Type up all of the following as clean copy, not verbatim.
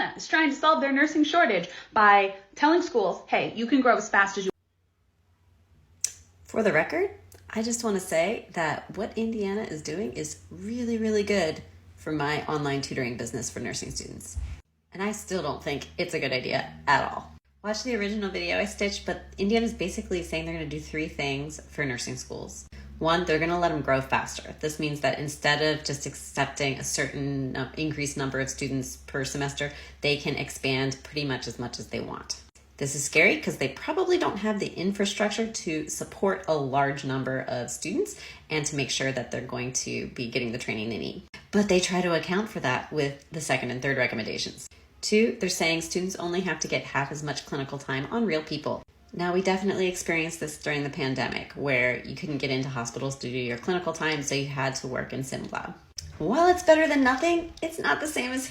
Indiana is trying to solve their nursing shortage by telling schools, hey, you can grow as fast as you want. For the record, I just want to say that what Indiana is doing is really, really good for my online tutoring business for nursing students. And I still don't think it's a good idea at all. Watch the original video I stitched, but Indiana's basically saying they're going to do 3 things for nursing schools. 1, they're going to let them grow faster. This means that instead of just accepting a certain increased number of students per semester, they can expand pretty much as they want. This is scary because they probably don't have the infrastructure to support a large number of students and to make sure that they're going to be getting the training they need. But they try to account for that with the 2nd and 3rd recommendations. 2, they're saying students only have to get half as much clinical time on real people. Now, we definitely experienced this during the pandemic where you couldn't get into hospitals to do your clinical time, so you had to work in sim lab. While it's better than nothing, it's not the same as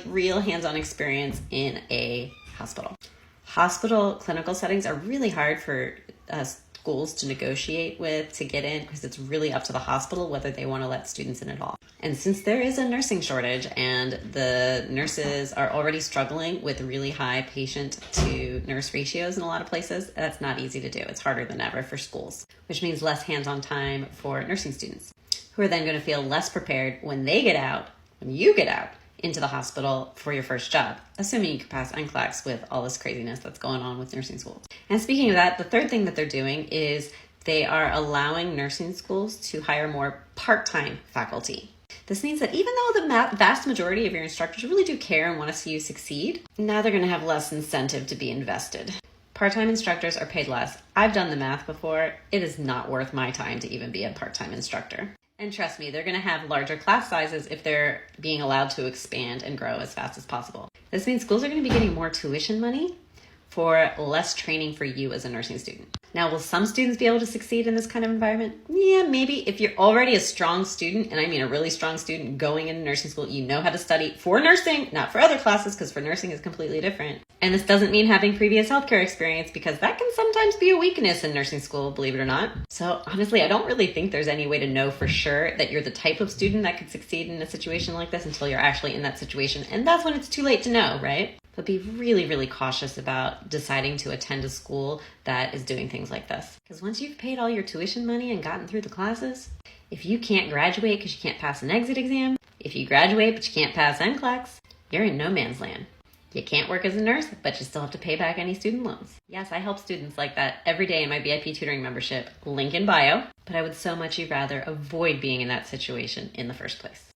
real hands-on experience in a hospital. Hospital clinical settings are really hard for schools to negotiate with to get in because it's really up to the hospital whether they want to let students in at all. And since there is a nursing shortage and the nurses are already struggling with really high patient to nurse ratios in a lot of places, that's not easy to do. It's harder than ever for schools, which means less hands-on time for nursing students who are then going to feel less prepared when you get out into the hospital for your first job, assuming you can pass NCLEX with all this craziness that's going on with nursing schools. And speaking of that, the 3rd thing that they're doing is they are allowing nursing schools to hire more part-time faculty. This means that even though the vast majority of your instructors really do care and want to see you succeed, now they're going to have less incentive to be invested. Part-time instructors are paid less. I've done the math before. It is not worth my time to even be a part-time instructor. And trust me, they're going to have larger class sizes if they're being allowed to expand and grow as fast as possible. This means schools are going to be getting more tuition money for less training for you as a nursing student. Now, will some students be able to succeed in this kind of environment? Yeah, maybe. If you're already a strong student, and I mean a really strong student going into nursing school, you know how to study for nursing, not for other classes, because for nursing is completely different. And this doesn't mean having previous healthcare experience, because that can sometimes be a weakness in nursing school, believe it or not. So honestly, I don't really think there's any way to know for sure that you're the type of student that could succeed in a situation like this until you're actually in that situation. And that's when it's too late to know, right? But be really, really cautious about deciding to attend a school that is doing things like this. Because once you've paid all your tuition money and gotten through the classes, if you can't graduate because you can't pass an exit exam, if you graduate but you can't pass NCLEX, you're in no man's land. You can't work as a nurse, but you still have to pay back any student loans. Yes, I help students like that every day in my VIP tutoring membership, link in bio, but I would so much rather avoid being in that situation in the first place.